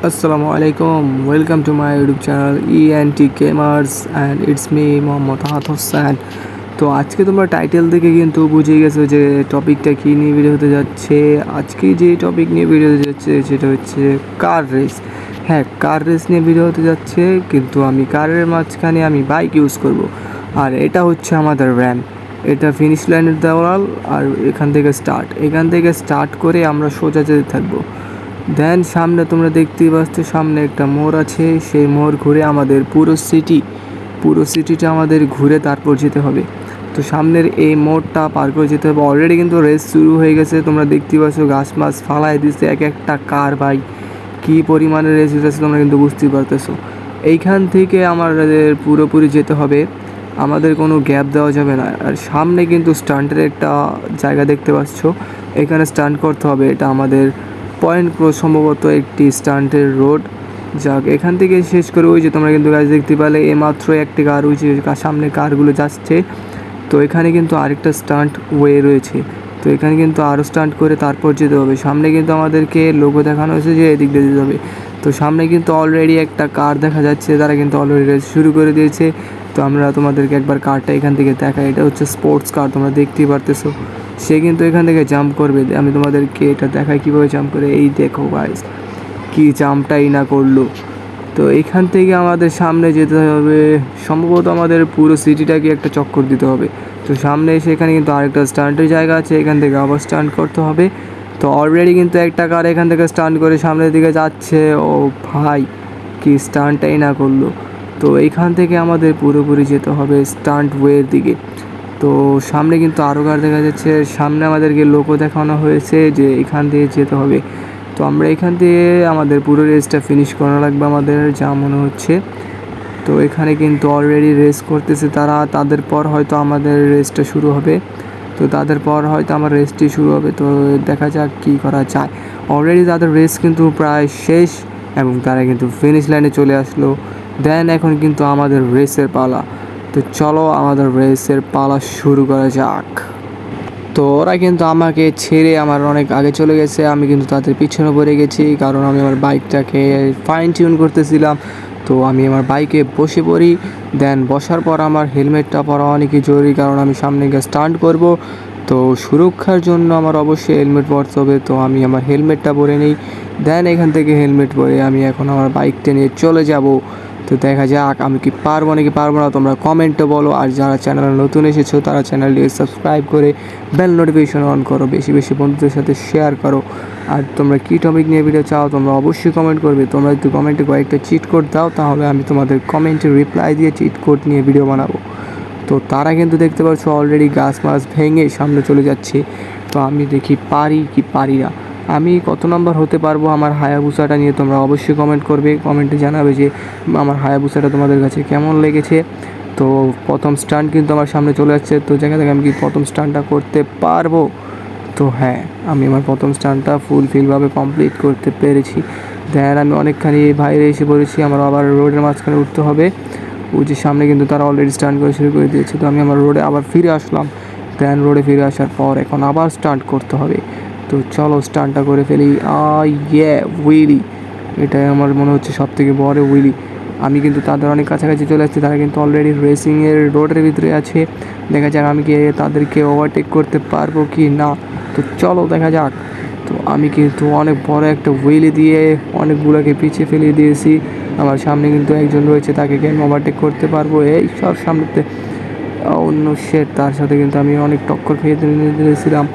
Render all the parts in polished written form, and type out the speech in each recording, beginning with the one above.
Assalamu alaikum. Welcome to my YouTube channel ENT Gamers and it's me Mohammad আহাদ হোসেন। তো আজকে তোমরা title দেখে কিন্তু বুঝে গেছো যে টপিকটা কী নিয়ে ভিডিও হতে যাচ্ছে। আজকে যে টপিক নিয়ে ভিডিও হতে যাচ্ছে সেটা হচ্ছে কার রেস। হ্যাঁ, কার রেস নিয়ে ভিডিও হতে যাচ্ছে, কিন্তু আমি কারের মাঝখানে আমি বাইক ইউজ করব। আর এটা হচ্ছে আমাদের র্যাম, এটা ফিনিশ লাইনের দেওয়াল। আর এখান থেকে স্টার্ট করে আমরা সোজা যেতে থাকবো। দেন সামনে তোমরা দেখতেই পাচ্ছ, সামনে একটা মোড় আছে। সেই মোড় ঘুরে আমাদের পুরো সিটিটা আমাদের ঘুরে তারপর যেতে হবে। তো সামনের এই মোড়টা পার করে যেতে হবে। অলরেডি কিন্তু রেস শুরু হয়ে গেছে, তোমরা দেখতেই পাচ্ছ গাছ মাছ ফালাই দিচ্ছে এক একটা কার। ভাই কী পরিমাণে রেস হতেছে তোমরা কিন্তু বুঝতেই পারতেছো। এইখান থেকে আমাদের পুরোপুরি যেতে হবে, আমাদের কোনো গ্যাপ দেওয়া যাবে না। আর সামনে কিন্তু স্টান্টের একটা জায়গা দেখতে পাচ্ছ, এখানে স্টান্ট করতে হবে। এটা আমাদের পয়েন্ট ক্রস, সম্ভবত একটি স্টান্টের রোড। যাক, এখান থেকে শেষ করে ওই যে তোমরা কিন্তু গাছ দেখতে পেলে মাত্র একটি কার, ওই যে সামনে কারগুলো যাচ্ছে। তো এখানে কিন্তু আরেকটা স্টান্ট ওয়ে রয়েছে, তো এখানে কিন্তু আরও স্টান্ট করে তারপর যেতে হবে। সামনে কিন্তু আমাদেরকে লোগো দেখানো হয়েছে যে এদিক দিয়ে যেতে হবে। তো সামনে কিন্তু অলরেডি একটা কার দেখা যাচ্ছে, তারা কিন্তু অলরেডি রেস শুরু করে দিয়েছে। তো আমরা তোমাদেরকে একবার কারটা এখান থেকে দেখাই। এটা হচ্ছে স্পোর্টস কার, তোমরা দেখতেই পারতেছো। সে কিন্তু এখান থেকে জাম্প করবে, আমি তোমাদেরকে এটা দেখাই কীভাবে জাম্প করে। এই দেখো গাইস, কী জাম্পটাই না করলো। তো এখান থেকে আমাদের সামনে যেতে হবে, সম্ভবত আমাদের পুরো সিটিটাকে একটা চক্কর দিতে হবে। তো সামনে এসে এখানে কিন্তু আরেকটা স্টান্টের জায়গা আছে, এখান থেকে আবার স্টান্ট করতে হবে। তো অলরেডি কিন্তু একটা কার এখান থেকে স্টান্ট করে সামনের দিকে যাচ্ছে। ও ভাই, কি স্টান্টটাই না করলো। তো এইখান থেকে আমাদের পুরোপুরি যেতে হবে স্টান্ট ওয়ের দিকে। তো সামনে কিন্তু আরও কার দেখা যাচ্ছে, সামনে আমাদেরকে লোগো দেখানো হয়েছে যে এখান দিয়ে যেতে হবে। তো আমরা এখান থেকে আমাদের পুরো রেসটা ফিনিশ করা লাগবে আমাদের, যা মনে হচ্ছে। তো এখানে কিন্তু অলরেডি রেস করতেছে তারা, তাদের পর হয়তো আমাদের রেসটা শুরু হবে। তো তাদের পর হয়তো আমার রেসটি শুরু হবে। তো দেখা যাক কী করা যায়। অলরেডি তাদের রেস কিন্তু প্রায় শেষ এবং তারা কিন্তু ফিনিশ লাইনে চলে আসলো। দেন এখন কিন্তু আমাদের রেসের পালা। তো চলো আমাদের রেসের পালা শুরু করা যাক। তো ওরা কিন্তু আমাকে ছেড়ে আমার অনেক আগে চলে গেছে, আমি কিন্তু তাদের পিছনে পড়ে গেছি, কারণ আমি আমার বাইকটাকে ফাইন টিউন করতেছিলাম। তো আমি আমার বাইকে বসে পড়ি। দেন বসার পর আমার হেলমেটটা পরা অনেকই জরুরি, কারণ আমি সামনে গিয়ে স্টান্ট করব। তো সুরক্ষার জন্য আমার অবশ্যই হেলমেট পরতে হবে। তো আমি আমার হেলমেটটা পরে নিই। দেন এখান থেকে হেলমেট পরে আমি এখন আমার বাইকটা নিয়ে চলে যাব। তো দেখা যাক আমি কি পারবো নাকি পারবো না, তোমরা কমেন্টে বলো। আর যারা চ্যানেলে নতুন এসেছো তারা চ্যানেলটিকে সাবস্ক্রাইব করে বেল নোটিফিকেশন অন করো, বেশি বেশি বন্ধুদের সাথে শেয়ার করো। আর তোমরা কী টপিক নিয়ে ভিডিও চাও তোমরা অবশ্যই কমেন্ট করবে। তোমরা যদি কমেন্টে কয়েকটা চিট কোড দাও, তাহলে আমি তোমাদের কমেন্টে রিপ্লাই দিয়ে চিট কোড নিয়ে ভিডিও বানাবো। তো তারা কিন্তু দেখতে পাচ্ছ অলরেডি গাছ মাছ ভেঙে সামনে চলে যাচ্ছে। তো আমি দেখি পারি কি পারি না, আমি কত নাম্বার হতে পারবো আমার হায়াবুসাটা নিয়ে। তোমরা অবশ্যই কমেন্ট করবে, কমেন্টে জানাবে যে আমার হায়াবুসাটা তোমাদের কাছে কেমন লেগেছে। তো প্রথম স্টান্ট কিন্তু আমার সামনে চলে যাচ্ছে। তো জায়গা থেকে আমি কি প্রথম স্টান্টটা করতে পারবো? তো হ্যাঁ, আমি আমার প্রথম স্টান্টটা ফুলফিলভাবে কমপ্লিট করতে পেরেছি। দেন আমি অনেকখানি বাইরে এসে পড়েছি, আমার আবার রোডের মাঝখানে উঠতে হবে। ওই যে সামনে কিন্তু তারা অলরেডি স্টান্ট করে শুরু করে দিয়েছে। তো আমি আমার রোডে আবার ফিরে আসলাম। দেন রোডে ফিরে আসার পর এখন আবার স্টান্ট করতে হবে। তো চলো স্টান্টটা করে ফেলি। ইয়ে উইলি, এটাই আমার মনে হচ্ছে সবথেকে বড় উইলি। আমি কিন্তু তাদের অনেক কাছাকাছি চলে আসছি, তারা কিন্তু অলরেডি রেসিংয়ের রোডের ভিতরে আছে। দেখা যাক আমি কি তাদেরকে ওভারটেক করতে পারবো কি না। তো চলো দেখা যাক। তো আমি কিন্তু অনেক বড় একটা হুইলি দিয়ে অনেকগুলোকে পিছিয়ে ফেলিয়ে দিয়েছি। আমার সামনে কিন্তু একজন রয়েছে, তাকে কি আমি ওভারটেক করতে পারবো? এই সব সামনেতে অন্য শেড, তার সাথে কিন্তু আমি অনেক টক্কর খেয়ে দিয়েছিলাম।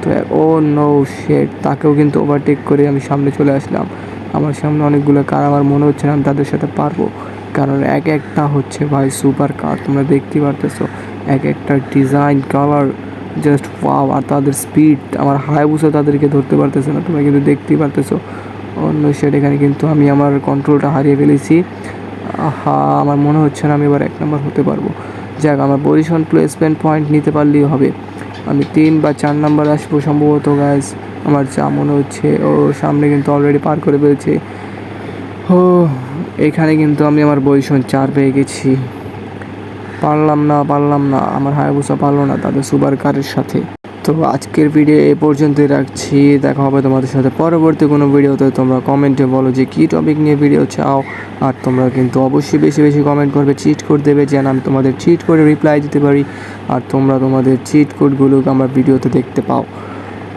তো ও নো শেড, তাকেও কিন্তু ওভারটেক করে আমি সামনে চলে আসলাম। আমার সামনে অনেকগুলো কার, আমার মনে হচ্ছে না আমি তাদের সাথে পারবো, কারণ এক একটা হচ্ছে ভাই সুপার কার। তোমরা দেখতে পারতেছো এক একটা ডিজাইন কালার জাস্ট ওয়াও। আর তাদের স্পিড, আমার হায়াবুসা তাদেরকে ধরতে পারতেছে না, তোমরা কিন্তু দেখতেই পারতেছো। অন্য শেড, এখানে কিন্তু আমি আমার কন্ট্রোলটা হারিয়ে ফেলেছি। আমার মনে হচ্ছে না আমি এবার 1 নম্বর হতে পারবো। যাক, আমার পজিশন প্লেসমেন্ট পয়েন্ট নিতে পারলেই হবে। আমি 3 বা 4 নাম্বার আসবো সম্ভবত গাইজ, আমার যা মনে হচ্ছে। ও সামনে কিন্তু অলরেডি পার করে ফেলছে। ও এখানে কিন্তু আমি আমার পজিশন 4 পেয়ে গেছি। পারলাম না, আমার হায়াবুসা পারলো না তাদের সুপার কারের সাথে। তো আজকের ভিডিও এ পর্যন্তই রাখছি। দেখা হবে তোমাদের সাথে পরবর্তী কোনো ভিডিওতে। তোমরা কমেন্টে বলো যে কী টপিক নিয়ে ভিডিও চাও, আর তোমরা কিন্তু অবশ্যই বেশি বেশি কমেন্ট করবে, চিট কোড দেবে যেন আমি তোমাদের চিট করে রিপ্লাই দিতে পারি, আর তোমরা তোমাদের চিট কোডগুলোকে আমার ভিডিওতে দেখতে পাও।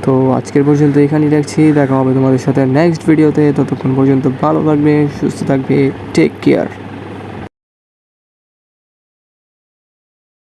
তো আজকের পর্যন্ত এখানেই রাখছি। দেখা হবে তোমাদের সাথে নেক্সট ভিডিওতে। ততক্ষণ পর্যন্ত ভালো থাকবে, সুস্থ থাকবে, টেক কেয়ার।